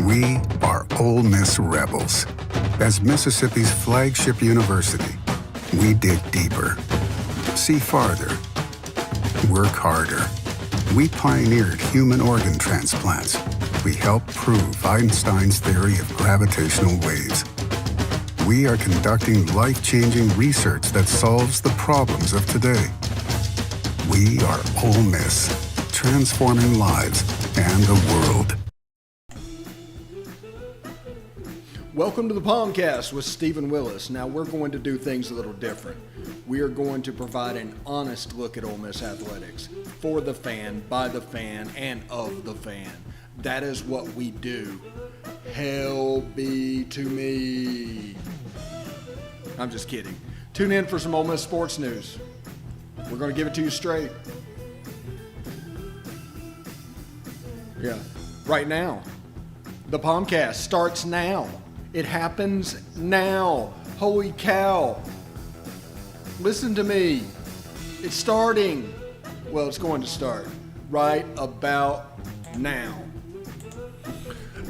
We are Ole Miss Rebels. As Mississippi's flagship university, we dig deeper, see farther, work harder. We pioneered human organ transplants. We helped prove Einstein's theory of gravitational waves. We are conducting life-changing research that solves the problems of today. We are Ole Miss, transforming lives and the world. Welcome to the POMcast with Stephen Willis. Now we're going to do things a little different. We are going to provide an honest look at Ole Miss athletics for the fan, by the fan, and of the fan. That is what we do. Hell be to me. I'm just kidding. Tune in for some Ole Miss sports news. We're going to give it to you straight. Yeah, right now. The POMcast starts now. It happens now. Holy cow. Listen to me. It's starting. Well, it's going to start right about now.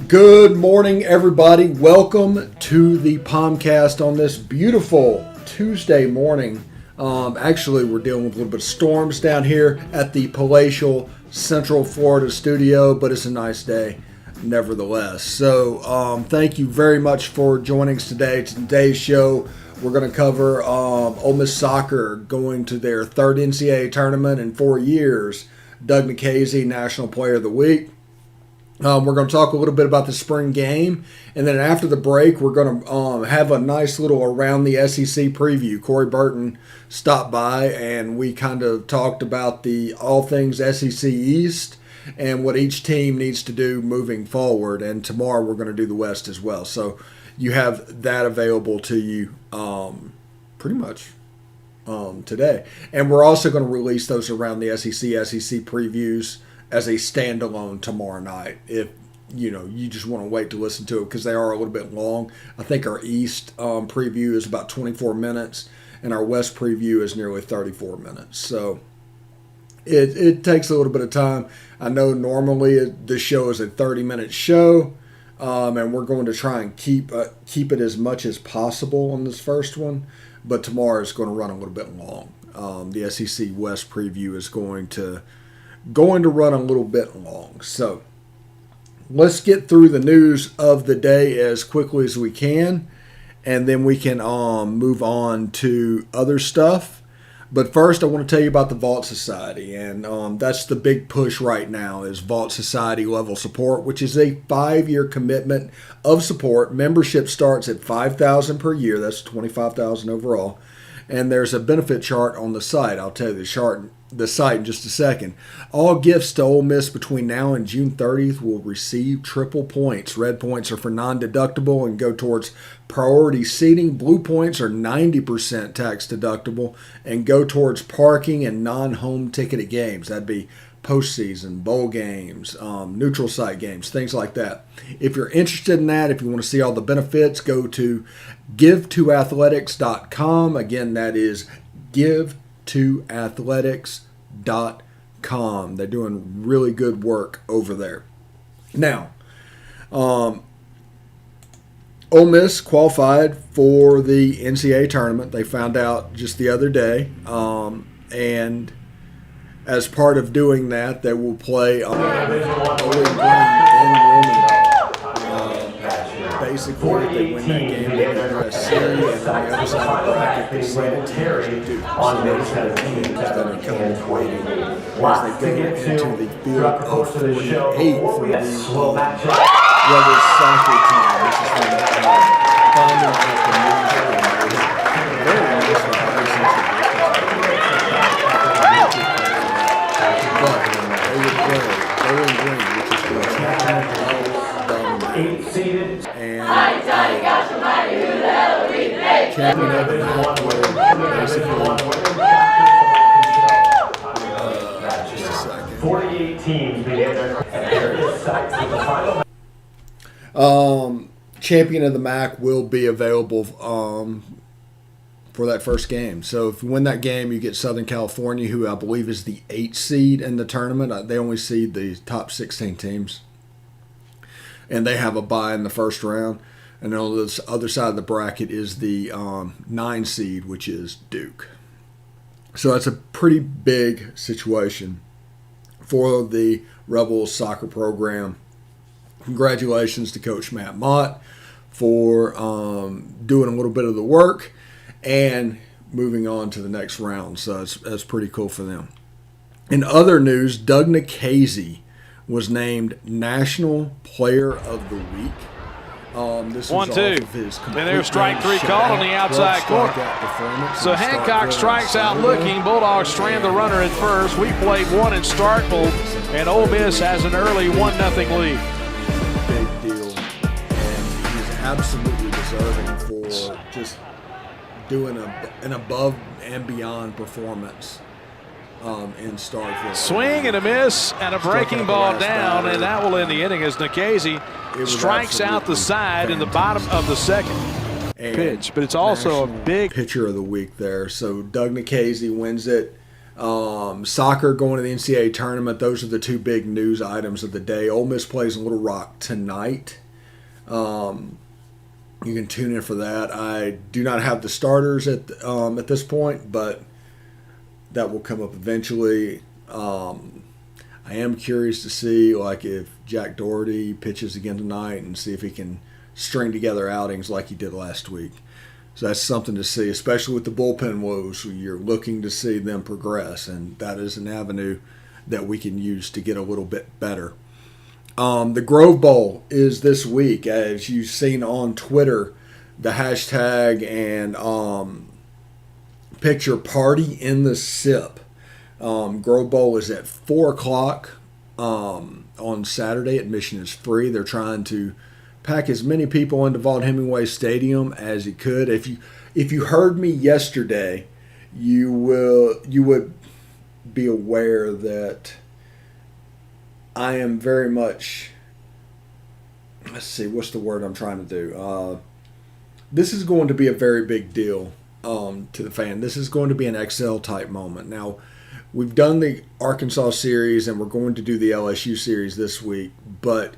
Good morning, everybody. Welcome to the POMcast on this beautiful Tuesday morning. Actually, we're dealing with a little bit of storms down here at the palatial Central Florida studio, but it's a nice day nevertheless. So thank you very much for joining us today. Today's show, we're going to cover Ole Miss soccer going to their third NCAA tournament in 4 years. Doug Nikhazy, National Player of the Week. We're going to talk a little bit about the spring game, and then after the break, we're going to have a nice little around the SEC preview. Corey Burton stopped by, and we kind of talked about the all things SEC East and what each team needs to do moving forward. And tomorrow we're going to do the West as well. So you have that available to you pretty much today. And we're also going to release those around the SEC previews as a standalone tomorrow night. If you just want to wait to listen to it because they are a little bit long. I think our East preview is about 24 minutes and our West preview is nearly 34 minutes. So it takes a little bit of time. I know normally the show is a 30-minute show, and we're going to try and keep it as much as possible on this first one, but tomorrow is going to run a little bit long. The SEC West preview is going to run a little bit long. So let's get through the news of the day as quickly as we can, and then we can move on to other stuff. But first, I want to tell you about the Vault Society, and that's the big push right now is Vault Society level support, which is a 5-year commitment of support. Membership starts at $5,000 per year. That's $25,000 overall. And there's a benefit chart on the site. I'll tell you the site in just a second. All gifts to Ole Miss between now and June 30th will receive triple points. Red points are for non-deductible and go towards priority seating. Blue points are 90% tax deductible and go towards parking and non-home ticketed games. That'd be postseason, bowl games, neutral site games, things like that. If you're interested in that, if you want to see all the benefits, go to givetoathletics.com. Again, that is givetoathletics.com. They're doing really good work over there. Now, Ole Miss qualified for the NCAA tournament. They found out just the other day, and as part of doing that, they will play Ole Miss in Wilmington. Basically, if they win that game, they get USC, and on the other side of the bracket, they seeded Terry Duke. So those are the teams that are coming waiting as they go into the field of 48 for the Rebels soccer team. This is the finding out the news from very nice for high sense but they would play Bowling Green, which is the champion of the seeded and champion of the basically just a second. 48 teams begin their champion of the MAC will be available for that first game. So if you win that game, you get Southern California, who I believe is the 8th seed in the tournament. They only seed the top 16 teams. and they have a bye in the first round. And on the other side of the bracket is the 9 seed, which is Duke. So that's a pretty big situation for the Rebels soccer program. Congratulations to Coach Matt Mott for doing a little bit of the work and moving on to the next round. So that's pretty cool for them. In other news, Doug Nikhazy was named National Player of the Week. This 1-2. Off of his and there's strike 3 called on the outside corner. So Hancock strikes out looking. Bulldogs strand the runner at first. We played 1 in Starkville, and Ole Miss has an early 1-0 lead. Big deal. And he's absolutely deserving for just doing an above and beyond performance in Starkville. Swing and a miss and a breaking ball down, and that will end the inning as Nikhazy strikes out the side in the bottom of the second pitch. But it's also a big pitcher of the week there. So Doug Nikhazy wins it. Soccer going to the NCAA tournament. Those are the 2 big news items of the day. Ole Miss plays in Little Rock tonight. You can tune in for that. I do not have the starters at this point, but that will come up eventually. I am curious to see if Jack Doherty pitches again tonight and see if he can string together outings like he did last week. So that's something to see, especially with the bullpen woes. You're looking to see them progress, and that is an avenue that we can use to get a little bit better. The Grove Bowl is this week, as you've seen on Twitter. The hashtag and picture party in the SIP. Grove Bowl is at 4 o'clock on Saturday. Admission is free. They're trying to pack as many people into Vaught-Hemingway Stadium as he could. If you heard me yesterday, you would be aware that I am very much, let's see, what's the word I'm trying to do? This is going to be a very big deal to the fan. This is going to be an XL type moment. Now, we've done the Arkansas series and we're going to do the LSU series this week, but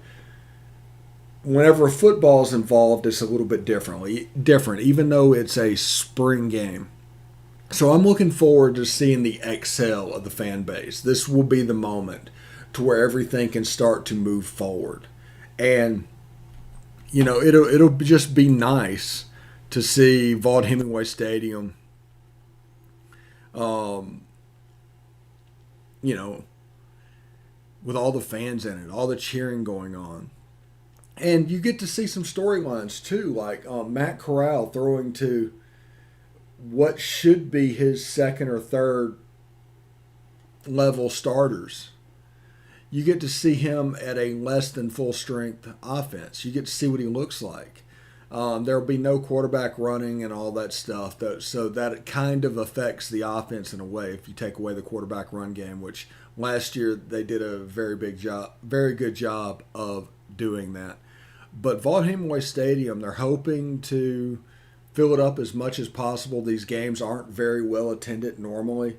whenever football is involved, it's a little bit different, even though it's a spring game. So I'm looking forward to seeing the XL of the fan base. This will be the moment to where everything can start to move forward. And, it'll just be nice to see Vaught-Hemingway Stadium, with all the fans in it, all the cheering going on. And you get to see some storylines too, like Matt Corral throwing to what should be his second or third level starters. You get to see him at a less than full strength offense. You get to see what he looks like. There will be no quarterback running and all that stuff, so that kind of affects the offense in a way if you take away the quarterback run game, which last year they did a very good job of doing that. But Vaught-Hemingway Stadium, they're hoping to fill it up as much as possible. These games aren't very well attended normally,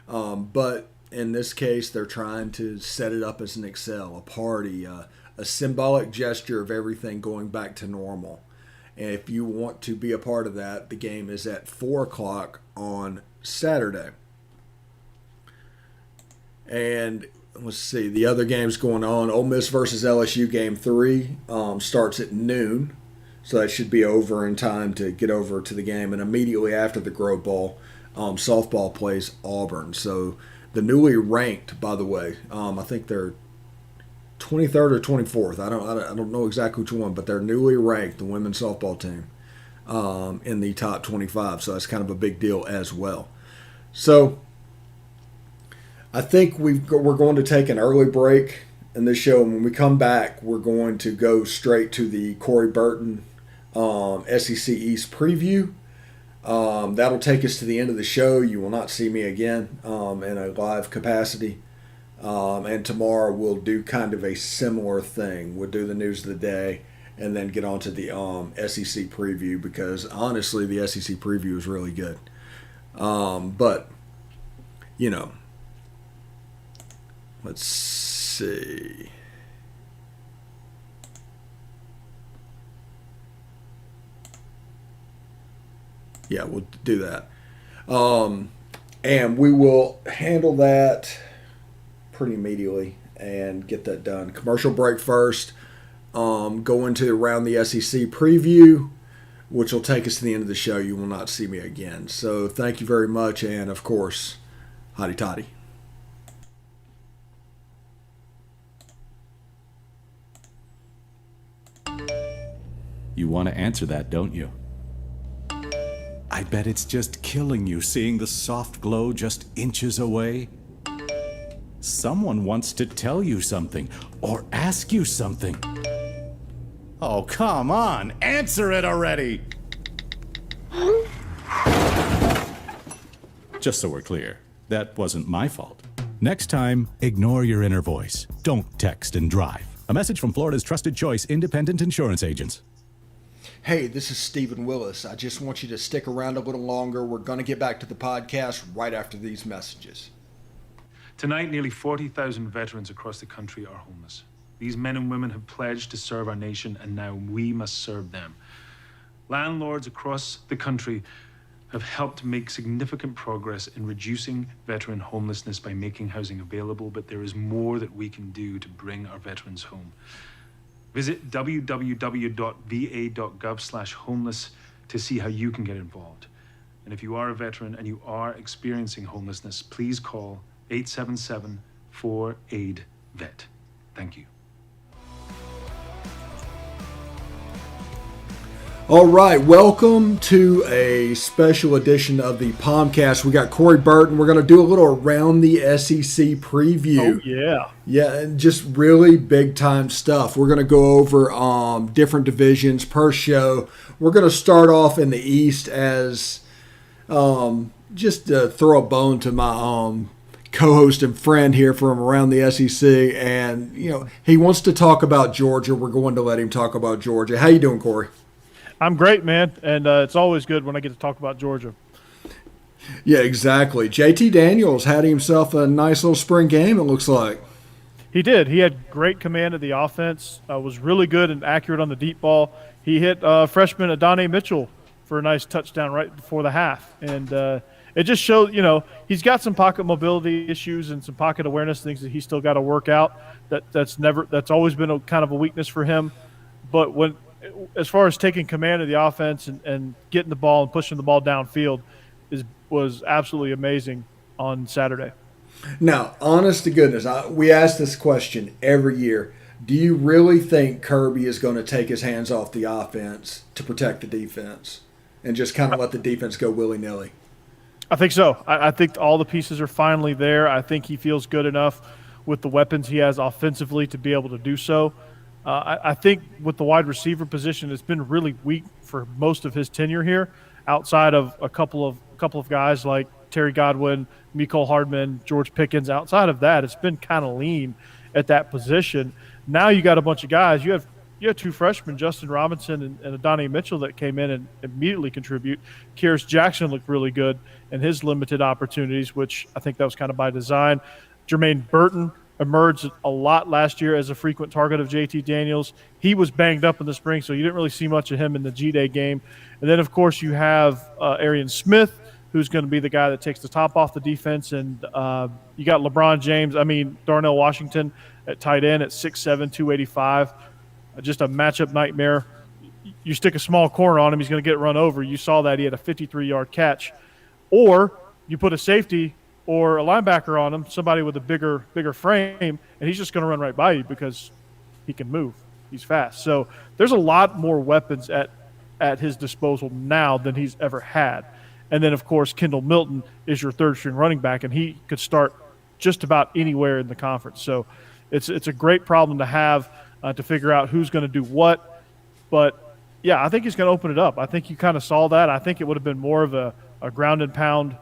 but in this case, they're trying to set it up as an XL, a party, a symbolic gesture of everything going back to normal. And if you want to be a part of that, the game is at 4 o'clock on Saturday. And let's see, the other games going on. Ole Miss versus LSU game 3 starts at noon. So that should be over in time to get over to the game. And immediately after the Grove Bowl, softball plays Auburn. So the newly ranked, by the way, I think they're 23rd or 24th. I don't know exactly which one, but they're newly ranked, the women's softball team, in the top 25. So that's kind of a big deal as well. So I think we're going to take an early break in this show. And when we come back, we're going to go straight to the Corey Burton SEC East preview. That'll take us to the end of the show. You will not see me again in a live capacity. And tomorrow we'll do kind of a similar thing. We'll do the news of the day and then get on to the SEC preview, because honestly the SEC preview is really good. But, let's see. Yeah, we'll do that. And we will handle that pretty immediately and get that done. Commercial break first. Go into around the SEC preview, which will take us to the end of the show. You will not see me again. So thank you very much. And, of course, hotty toddy. You want to answer that, don't you? I bet it's just killing you seeing the soft glow just inches away. Someone wants to tell you something or ask you something. Oh, come on, answer it already! Just so we're clear, that wasn't my fault. Next time, ignore your inner voice. Don't text and drive. A message from Florida's trusted choice independent insurance agents. Hey, this is Stephen Willis. I just want you to stick around a little longer. We're going to get back to the podcast right after these messages. Tonight, nearly 40,000 veterans across the country are homeless. These men and women have pledged to serve our nation, and now we must serve them. Landlords across the country have helped make significant progress in reducing veteran homelessness by making housing available, but there is more that we can do to bring our veterans home. Visit www.va.gov/homeless to see how you can get involved. And if you are a veteran and you are experiencing homelessness, please call 877-4AID-VET. Thank you. All right, welcome to a special edition of the POMcast. We got Corey Burton. We're going to do a little around the SEC preview. Oh, yeah. Yeah, and just really big-time stuff. We're going to go over different divisions per show. We're going to start off in the East as just to throw a bone to my co-host and friend here from around the SEC. And, you know, he wants to talk about Georgia. We're going to let him talk about Georgia. How you doing, Corey? I'm great, man, and it's always good when I get to talk about Georgia. Yeah, exactly. JT Daniels had himself a nice little spring game, it looks like. He did. He had great command of the offense, was really good and accurate on the deep ball. He hit freshman Adonai Mitchell for a nice touchdown right before the half. And it just showed, you know, he's got some pocket mobility issues and some pocket awareness things that he's still got to work out. That's always been a kind of a weakness for him. But as far as taking command of the offense and getting the ball and pushing the ball downfield was absolutely amazing on Saturday. Now, honest to goodness, we ask this question every year. Do you really think Kirby is going to take his hands off the offense to protect the defense and just kind of let the defense go willy-nilly? I think so. I think all the pieces are finally there. I think he feels good enough with the weapons he has offensively to be able to do so. I think with the wide receiver position, it's been really weak for most of his tenure here, outside of a couple of guys like Terry Godwin, Mecole Hardman, George Pickens. Outside of that, it's been kind of lean at that position. Now you got a bunch of guys. You have two freshmen, Justin Robinson and Adonai Mitchell, that came in and immediately contribute. Kyrus Jackson looked really good in his limited opportunities, which I think that was kind of by design. Jermaine Burton emerged a lot last year as a frequent target of JT Daniels. He was banged up in the spring, so you didn't really see much of him in the G-Day game. And then, of course, you have Arian Smith, who's going to be the guy that takes the top off the defense. And you got Darnell Washington at tight end at 6'7", 285. Just a matchup nightmare. You stick a small corner on him, he's going to get run over. You saw that. He had a 53-yard catch. Or you put a safety or a linebacker on him, somebody with a bigger frame, and he's just going to run right by you because he can move. He's fast. So there's a lot more weapons at his disposal now than he's ever had. And then, of course, Kendall Milton is your third-string running back, and he could start just about anywhere in the conference. So it's a great problem to have to figure out who's going to do what. But, yeah, I think he's going to open it up. I think you kind of saw that. I think it would have been more of a ground-and-pound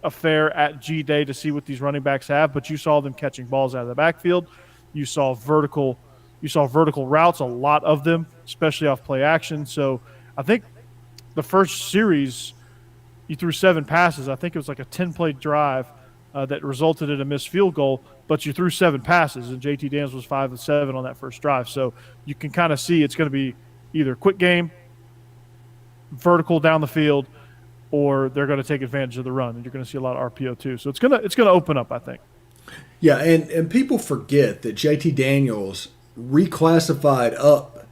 affair at G-Day to see what these running backs have, but you saw them catching balls out of the backfield. You saw vertical routes, a lot of them, especially off play action. So I think the first series you threw 7 passes. I think it was like a 10-play drive that resulted in a missed field goal, but you threw 7 passes, and JT Daniels was 5 of 7 on that first drive. So you can kind of see it's going to be either quick game, vertical down the field, or they're going to take advantage of the run, and you're going to see a lot of RPO too. So it's gonna open up, I think. Yeah, and people forget that JT Daniels reclassified up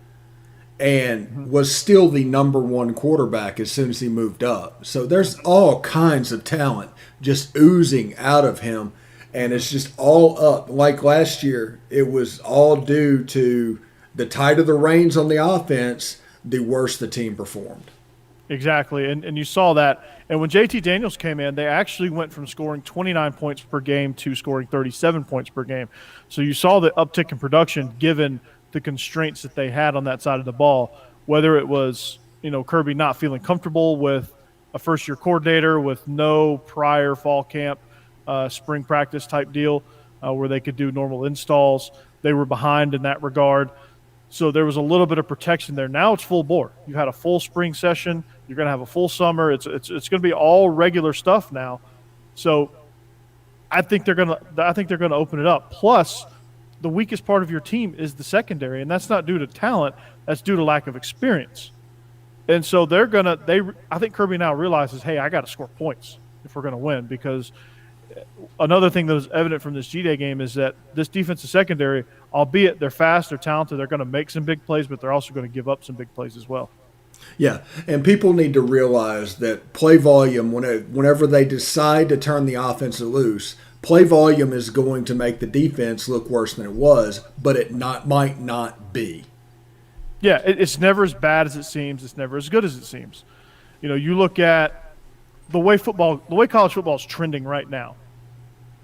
and was still the number one quarterback as soon as he moved up. So there's all kinds of talent just oozing out of him, and it's just all up. Like last year, it was all due to the tighter the reins on the offense, the worse the team performed. Exactly, and you saw that. And when JT Daniels came in, they actually went from scoring 29 points per game to scoring 37 points per game. So you saw the uptick in production given the constraints that they had on that side of the ball, whether it was, Kirby not feeling comfortable with a first-year coordinator with no prior fall camp, spring practice type deal where they could do normal installs. They were behind in that regard. So there was a little bit of protection there. Now it's full bore. You had a full spring session. You're going to have a full summer. It's going to be all regular stuff now. So I think they're going to open it up. Plus, the weakest part of your team is the secondary, and that's not due to talent. That's due to lack of experience. And so I think Kirby now realizes, hey, I got to score points if we're going to win, because another thing that was evident from this G-Day game is that this defensive secondary, albeit they're fast, they're talented, they're going to make some big plays, but they're also going to give up some big plays as well. Yeah, and people need to realize that play volume, whenever they decide to turn the offense loose, play volume is going to make the defense look worse than it was, but it might not be. Yeah, it's never as bad as it seems. It's never as good as it seems. You look at the way college football is trending right now.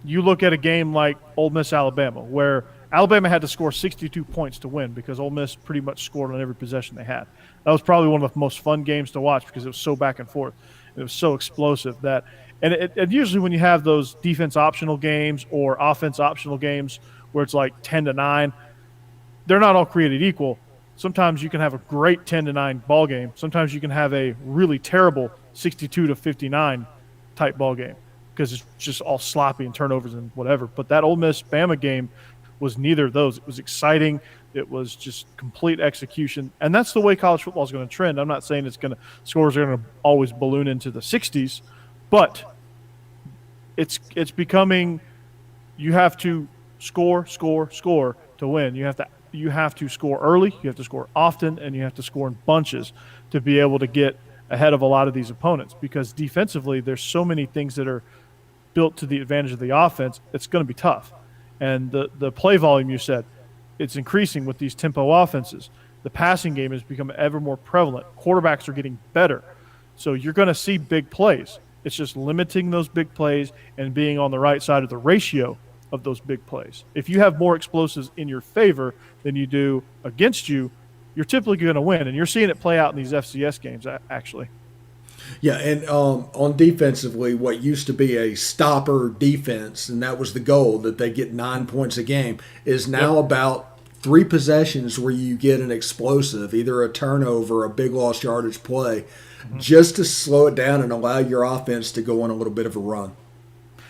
You look at a game like Ole Miss Alabama, where Alabama had to score 62 points to win because Ole Miss pretty much scored on every possession they had. That was probably one of the most fun games to watch because it was so back and forth. It was so explosive that, and usually when you have those defense optional games or offense optional games where it's like 10-9, they're not all created equal. Sometimes you can have a great 10-9 ball game. Sometimes you can have a really terrible 62-59 type ball game because it's just all sloppy and turnovers and whatever. But that Ole Miss Bama game was neither of those. It was exciting. It was just complete execution. And that's the way college football is going to trend. I'm not saying scores are going to always balloon into the 60s, but it's becoming, you have to score to win. You have to score early, you have to score often, and you have to score in bunches to be able to get ahead of a lot of these opponents, because defensively there's so many things that are built to the advantage of the offense. It's going to be tough. And the play volume, you said, it's increasing with these tempo offenses. The passing game has become ever more prevalent. Quarterbacks are getting better. So you're going to see big plays. It's just limiting those big plays and being on the right side of the ratio of those big plays. If you have more explosives in your favor than you do against you, you're typically going to win. And you're seeing it play out in these FCS games, actually. Yeah, and on defensively, what used to be a stopper defense, and that was the goal, that they get 9 points a game, is now about 3 possessions where you get an explosive, either a turnover, a big lost yardage play, just to slow it down and allow your offense to go on a little bit of a run.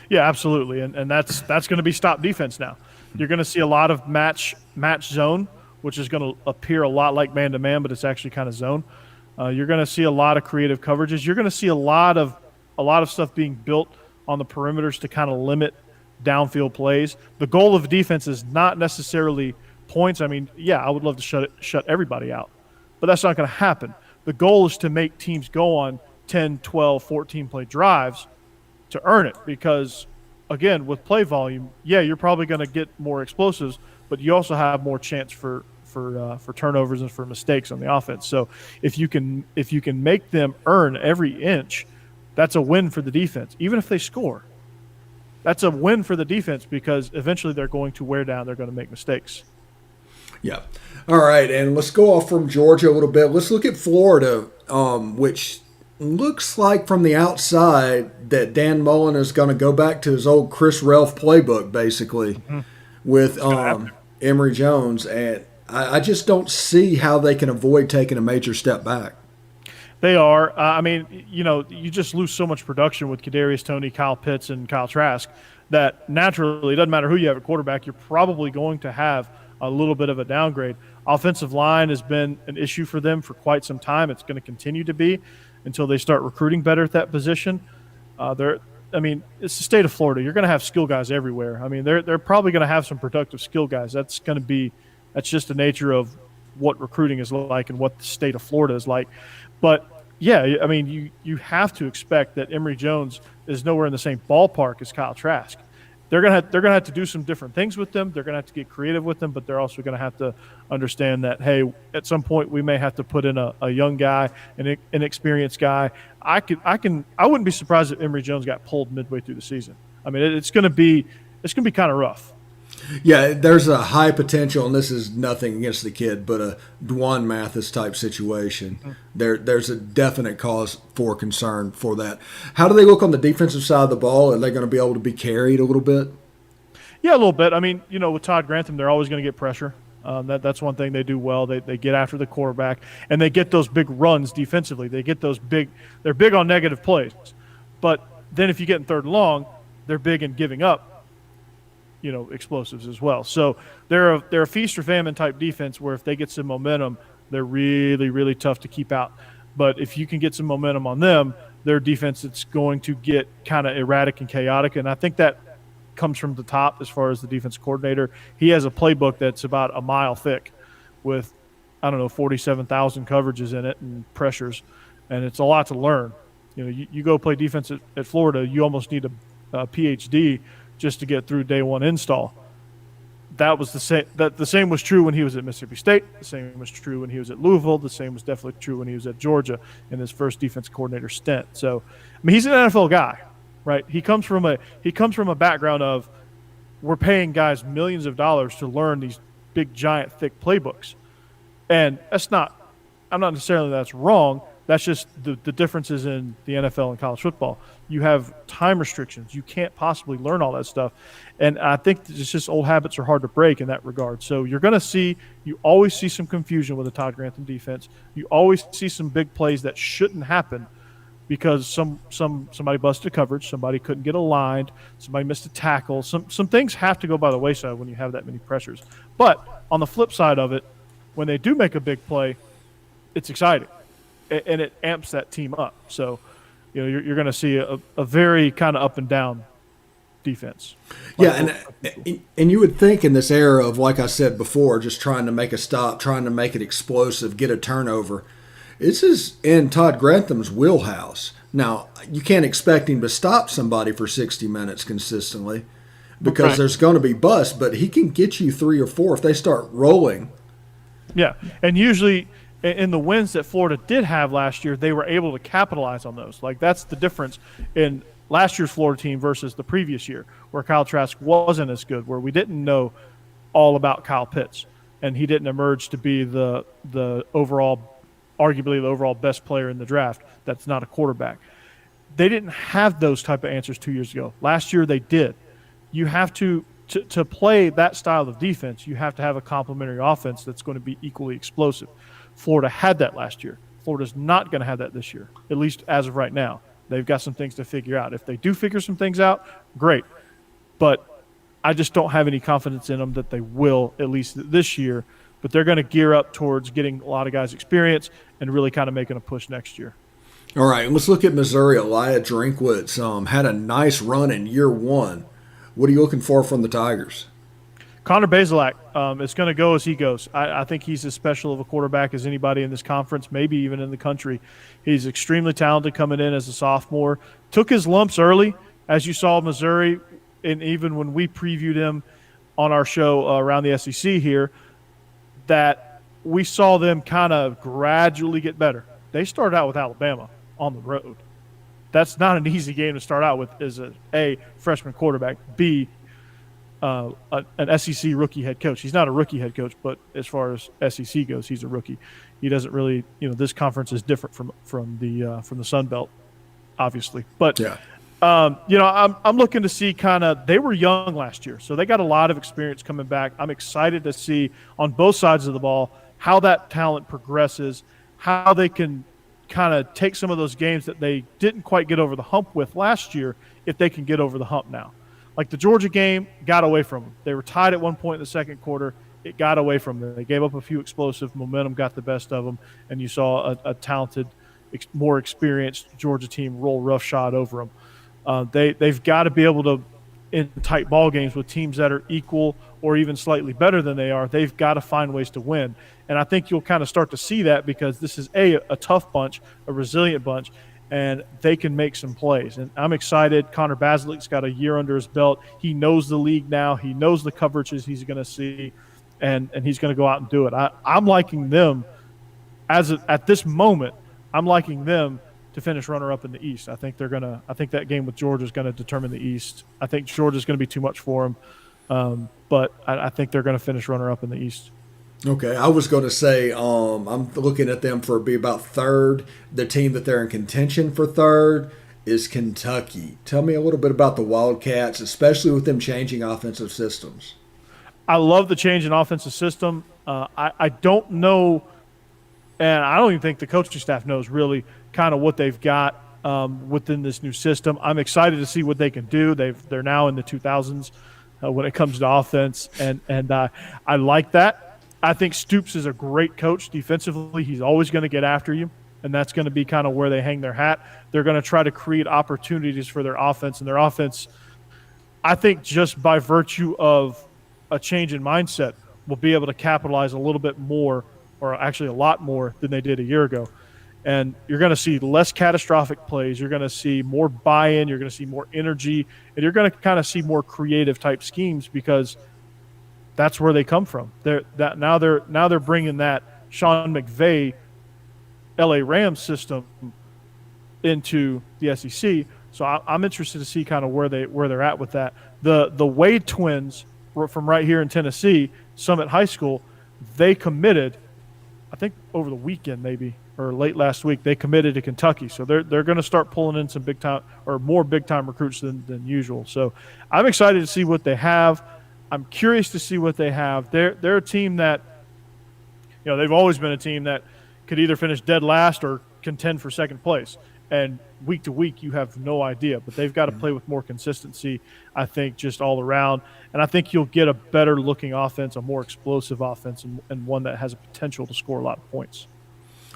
Yeah, absolutely, and that's going to be stop defense now. You're going to see a lot of match zone, which is going to appear a lot like man-to-man, but it's actually kind of zone. You're going to see a lot of creative coverages. You're going to see a lot of stuff being built on the perimeters to kind of limit downfield plays. The goal of defense is not necessarily points. I mean, yeah, I would love to shut everybody out, but that's not going to happen. The goal is to make teams go on 10, 12, 14-play drives to earn it, because, again, with play volume, yeah, you're probably going to get more explosives, but you also have more chance for turnovers and for mistakes on the offense. So if you can make them earn every inch, that's a win for the defense. Even if they score, that's a win for the defense, because eventually they're going to wear down. They're going to make mistakes. Yeah. All right, and let's go off from Georgia a little bit. Let's look at Florida, which looks like from the outside that Dan Mullen is going to go back to his old Chris Relf playbook, basically, with Emory Jones. And I just don't see how they can avoid taking a major step back. They are. I mean, you just lose so much production with Kadarius Toney, Kyle Pitts, and Kyle Trask that naturally, it doesn't matter who you have at quarterback, you're probably going to have a little bit of a downgrade. Offensive line has been an issue for them for quite some time. It's going to continue to be until they start recruiting better at that position. It's the state of Florida. You're going to have skill guys everywhere. I mean, they're probably going to have some productive skill guys. That's just the nature of what recruiting is like and what the state of Florida is like. But yeah, I mean, you have to expect that Emory Jones is nowhere in the same ballpark as Kyle Trask. They're gonna have to do some different things with them. They're gonna have to get creative with them, but they're also gonna have to understand that, hey, at some point we may have to put in a young guy, an inexperienced guy. I wouldn't be surprised if Emory Jones got pulled midway through the season. I mean, it's gonna be kind of rough. Yeah, there's a high potential, and this is nothing against the kid, but a Dwan Mathis type situation. There's a definite cause for concern for that. How do they look on the defensive side of the ball? Are they going to be able to be carried a little bit? Yeah, a little bit. I mean, with Todd Grantham, they're always going to get pressure. That's one thing they do well. They get after the quarterback, and they get those big runs defensively. They get those they're big on negative plays. But then if you get in third and long, they're big in giving up explosives as well. So they're a feast or famine type defense where if they get some momentum, they're really, really tough to keep out. But if you can get some momentum on them, their defense it's going to get kind of erratic and chaotic. And I think that comes from the top as far as the defense coordinator. He has a playbook that's about a mile thick with, 47,000 coverages in it and pressures. And it's a lot to learn. You go play defense at Florida, you almost need a PhD just to get through day one install. That was the same. The same was true when he was at Mississippi State. The same was true when he was at Louisville. The same was definitely true when he was at Georgia in his first defense coordinator stint. So, I mean, he's an NFL guy, right? He comes from a background of we're paying guys millions of dollars to learn these big, giant, thick playbooks, and I'm not necessarily that's wrong. That's just the differences in the NFL and college football. You have time restrictions. You can't possibly learn all that stuff. And I think it's just old habits are hard to break in that regard. So you always see some confusion with the Todd Grantham defense. You always see some big plays that shouldn't happen because somebody busted coverage, somebody couldn't get aligned, somebody missed a tackle. Some things have to go by the wayside when you have that many pressures. But on the flip side of it, when they do make a big play, it's exciting. And it amps that team up. So, you're going to see a very kind of up and down defense. Yeah, and you would think in this era of, like I said before, just trying to make a stop, trying to make it explosive, get a turnover, this is in Todd Grantham's wheelhouse. Now, you can't expect him to stop somebody for 60 minutes consistently because there's going to be busts, but he can get you 3 or 4 if they start rolling. Yeah, and usually – in the wins that Florida did have last year, they were able to capitalize on those. Like, that's the difference in last year's Florida team versus the previous year, where Kyle Trask wasn't as good, where we didn't know all about Kyle Pitts, and he didn't emerge to be the overall, arguably the overall best player in the draft. That's not a quarterback. They didn't have those type of answers 2 years ago. Last year they did. You have to play that style of defense, you have to have a complementary offense that's going to be equally explosive. Florida had that last year. Florida's not going to have that this year, at least as of right now. They've got some things to figure out. If they do figure some things out, great. But I just don't have any confidence in them that they will, at least this year. But they're going to gear up towards getting a lot of guys experience and really kind of making a push next year. All right, let's look at Missouri. Elijah Drinkwitz had a nice run in year one. What are you looking for from the Tigers? Connor Bazelak is going to go as he goes. I think he's as special of a quarterback as anybody in this conference, maybe even in the country. He's extremely talented coming in as a sophomore. Took his lumps early, as you saw Missouri, and even when we previewed him on our show around the SEC here, that we saw them kind of gradually get better. They started out with Alabama on the road. That's not an easy game to start out with as a freshman quarterback, B, an SEC rookie head coach. He's not a rookie head coach, but as far as SEC goes, he's a rookie. He doesn't really, this conference is different from the Sun Belt, obviously. But yeah. I'm looking to see they were young last year, so they got a lot of experience coming back. I'm excited to see on both sides of the ball how that talent progresses, how they can kind of take some of those games that they didn't quite get over the hump with last year, if they can get over the hump now. Like the Georgia game got away from them. They were tied at one point in the second quarter. It got away from them. They gave up a few explosive. Momentum got the best of them, and you saw a talented, more experienced Georgia team roll roughshod over them. They've got to be able to, in tight ball games with teams that are equal or even slightly better than they are, they've got to find ways to win. And I think you'll kind of start to see that because this is a tough bunch, a resilient bunch, and they can make some plays. And I'm excited. Connor Bazelik's got a year under his belt. He knows the league now. He knows the coverages he's going to see, and he's going to go out and do it. I'm liking them at this moment. I'm liking them to finish runner-up in the East. I think that game with Georgia is going to determine the East. I think Georgia's going to be too much for them, but I think they're going to finish runner-up in the East. Okay, I was going to say I'm looking at them for be about third. The team that they're in contention for third is Kentucky. Tell me a little bit about the Wildcats, especially with them changing offensive systems. I love the change in offensive system. I don't know, and I don't even think the coaching staff knows really kind of what they've got within this new system. I'm excited to see what they can do. They're now in the 2000s when it comes to offense, and I like that. I think Stoops is a great coach defensively. He's always going to get after you, and that's going to be kind of where they hang their hat. They're going to try to create opportunities for their offense, and their offense, I think just by virtue of a change in mindset, will be able to capitalize a little bit more, or actually a lot more than they did a year ago. And you're going to see less catastrophic plays. You're going to see more buy-in. You're going to see more energy, and you're going to kind of see more creative type schemes because that's where they come from. Now they're bringing that Sean McVay LA Rams system into the SEC. So I'm interested to see kind of where they're at with that. The Wade twins from right here in Tennessee, Summit High School, they committed, I think over the weekend maybe, or late last week, they committed to Kentucky. So they're going to start pulling in some big time or more big time recruits than usual. So I'm excited to see what they have. I'm curious to see what they have. They're a team that, they've always been a team that could either finish dead last or contend for second place. And week to week, you have no idea. But they've got to play with more consistency, I think, just all around. And I think you'll get a better-looking offense, a more explosive offense, and one that has a potential to score a lot of points.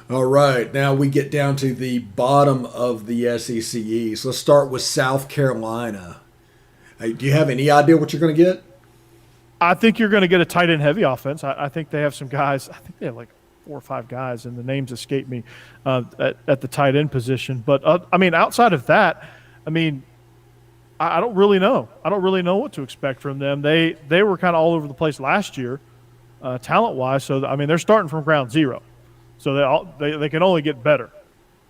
All right, now we get down to the bottom of the SEC East. Let's start with South Carolina. Hey, do you have any idea what you're going to get? I think you're going to get a tight end heavy offense. I think they have some guys. I think they have like 4 or 5 guys, and the names escape me at the tight end position. But outside of that, I don't really know. I don't really know what to expect from them. They were kind of all over the place last year, talent wise. So they're starting from ground zero. So they can only get better.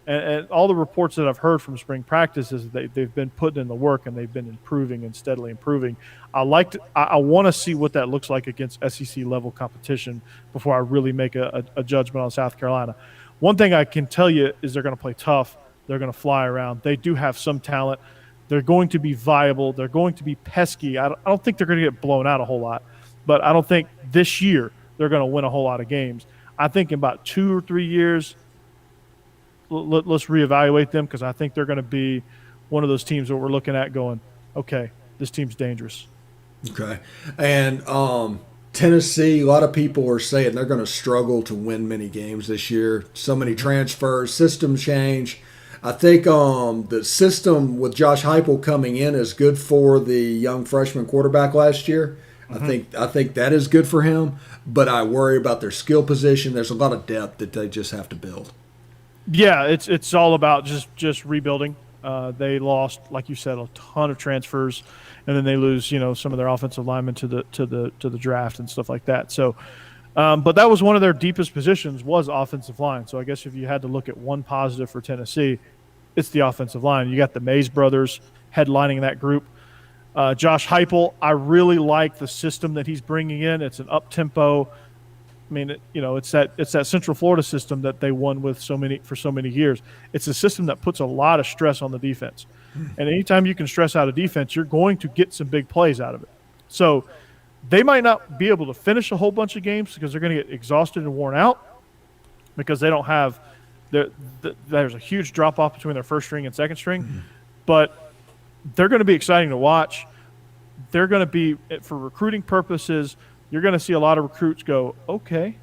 And all the reports that I've heard from spring practice is they've been putting in the work and they've been improving and steadily improving. I want to see what that looks like against SEC level competition before I really make a judgment on South Carolina. One thing I can tell you is they're going to play tough. They're going to fly around. They do have some talent. They're going to be viable. They're going to be pesky. I don't think they're going to get blown out a whole lot, but I don't think this year they're going to win a whole lot of games. I think in about 2 or 3 years, let's reevaluate them because I think they're going to be one of those teams that we're looking at going, okay, this team's dangerous. Okay. And Tennessee, a lot of people are saying they're going to struggle to win many games this year. So many transfers, system change. I think the system with Josh Heupel coming in is good for the young freshman quarterback last year. Mm-hmm. I think that is good for him, but I worry about their skill position. There's a lot of depth that they just have to build. Yeah, it's all about just rebuilding. They lost, like you said, a ton of transfers, and then they lose, some of their offensive linemen to the draft and stuff like that. So, but that was one of their deepest positions was offensive line. So I guess if you had to look at one positive for Tennessee, it's the offensive line. You got the Mays brothers headlining that group. Josh Heupel, I really like the system that he's bringing in. It's an up-tempo. It's that Central Florida system that they won with for so many years. It's a system that puts a lot of stress on the defense. And anytime you can stress out a defense, you're going to get some big plays out of it. So they might not be able to finish a whole bunch of games because they're going to get exhausted and worn out because they don't have there's a huge drop-off between their first string and second string. But they're going to be exciting to watch. they're going to be, for recruiting purposes, you're going to see a lot of recruits go, okay,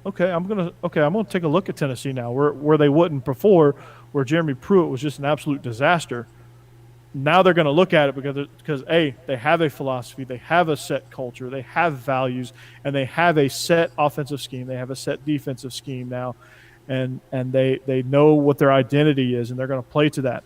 I'm going to take a look at Tennessee now, where they wouldn't before, where Jeremy Pruitt was just an absolute disaster. Now they're going to look at it because A, they have a philosophy, they have a set culture, they have values, and they have a set offensive scheme, they have a set defensive scheme now, and they know what their identity is, and they're going to play to that.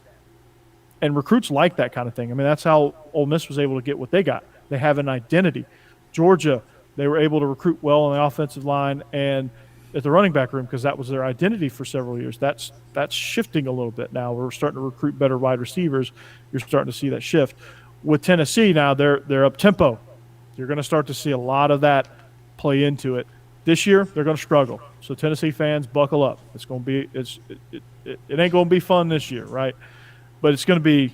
And recruits like that kind of thing. I mean, that's how Ole Miss was able to get what they got. They have an identity. Georgia, they were able to recruit well on the offensive line and at the running back room because that was their identity for several years. That's shifting a little bit now. We're starting to recruit better wide receivers. You're starting to see that shift. With Tennessee now, they're up tempo. You're going to start to see a lot of that play into it. This year, they're going to struggle. So Tennessee fans, buckle up. It's going to be it ain't going to be fun this year, right? But it's going to be.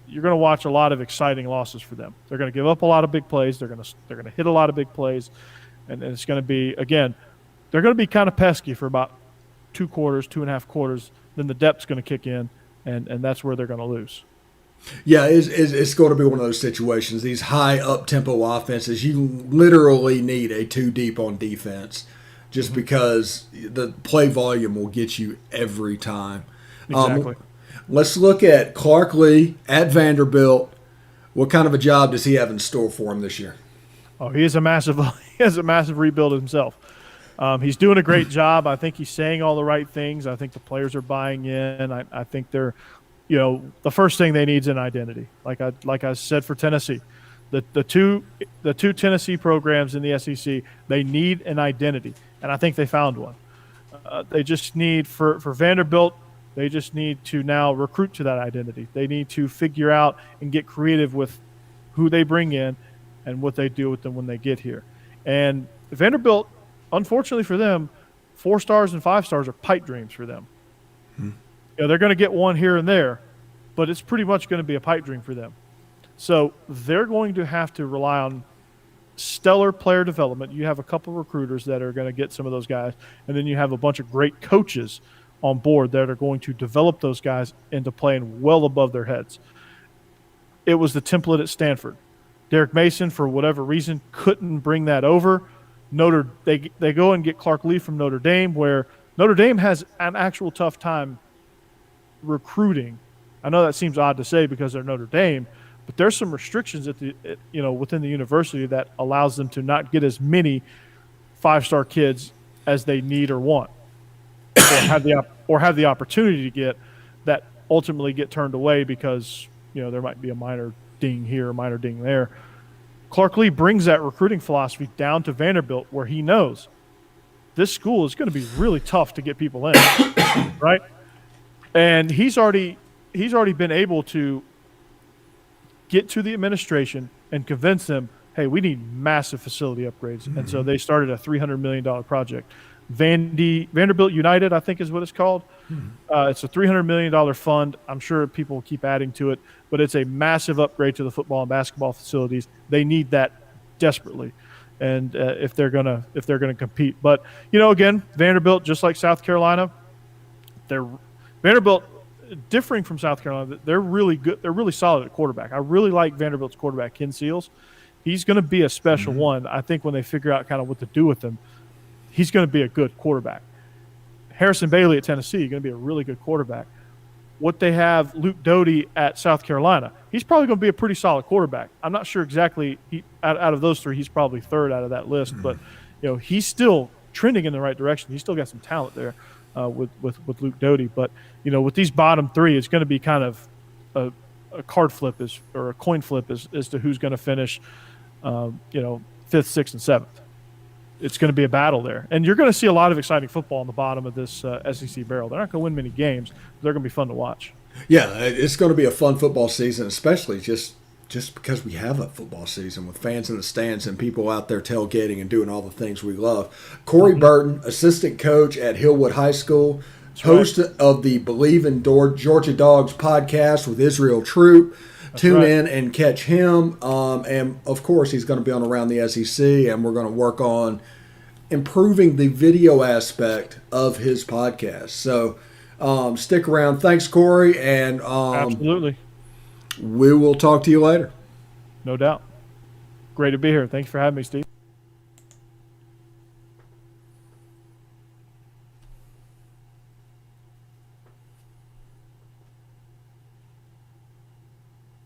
You're going to watch a lot of exciting losses for them. They're going to give up a lot of big plays. They're going to hit a lot of big plays, and it's going to be, again, they're going to be kind of pesky for about 2.5 quarters. Then the depth's going to kick in, and that's where they're going to lose. Yeah, it's going to be one of those situations. These high up-tempo offenses, you literally need a two deep on defense just because the play volume will get you every time. Exactly. Let's look at Clark Lee at Vanderbilt. What kind of a job does he have in store for him this year? Oh, he has a massive rebuild himself. He's doing a great job. I think he's saying all the right things. I think the players are buying in. I think they're, the first thing they need is an identity. Like I said for Tennessee, the two Tennessee programs in the SEC, they need an identity, and I think they found one. They just need for Vanderbilt. They just need to now recruit to that identity. They need to figure out and get creative with who they bring in and what they do with them when they get here. And Vanderbilt, unfortunately for them, 4 stars and 5 stars are pipe dreams for them. They're going to get one here and there, but it's pretty much going to be a pipe dream for them. So they're going to have to rely on stellar player development. You have a couple recruiters that are going to get some of those guys, and then you have a bunch of great coaches on board that are going to develop those guys into playing well above their heads. It was the template at Stanford. Derek Mason, for whatever reason, couldn't bring that over. They go and get Clark Lee from Notre Dame, where Notre Dame has an actual tough time recruiting. I know that seems odd to say because they're Notre Dame, but there's some restrictions within the university that allows them to not get as many 5-star kids as they need or want. or have the opportunity to get that ultimately get turned away because there might be a minor ding here, a minor ding there. Clark Lee brings that recruiting philosophy down to Vanderbilt, where he knows this school is going to be really tough to get people in, right? And he's already been able to get to the administration and convince them, hey, we need massive facility upgrades, and so they started a $300 million project. Vanderbilt United, I think is what it's called. It's a $300 million fund. I'm sure people will keep adding to it, but it's a massive upgrade to the football and basketball facilities. They need that desperately, and if they're gonna compete. But again, Vanderbilt, just like South Carolina, Vanderbilt, differing from South Carolina, they're really good. They're really solid at quarterback. I really like Vanderbilt's quarterback, Ken Seals. He's going to be a special one. I think when they figure out kind of what to do with him, he's going to be a good quarterback. Harrison Bailey at Tennessee, going to be a really good quarterback. What they have, Luke Doty at South Carolina, he's probably going to be a pretty solid quarterback. I'm not sure exactly. Out of those three, he's probably third out of that list. But he's still trending in the right direction. He's still got some talent there with Luke Doty. But with these bottom three, it's going to be kind of a card flip or a coin flip as to who's going to finish, 5th, 6th, and 7th. It's going to be a battle there. And you're going to see a lot of exciting football on the bottom of this SEC barrel. They're not going to win many games, but they're going to be fun to watch. Yeah, it's going to be a fun football season, especially just because we have a football season with fans in the stands and people out there tailgating and doing all the things we love. Corey Burton, assistant coach at Hillwood High School, host of the Believe in Georgia Dogs podcast with Israel Troop. Tune in and catch him. And, of course, he's going to be on Around the SEC, and we're going to work on improving the video aspect of his podcast. So stick around. Thanks, Corey. And absolutely. We will talk to you later. No doubt. Great to be here. Thanks for having me, Steve.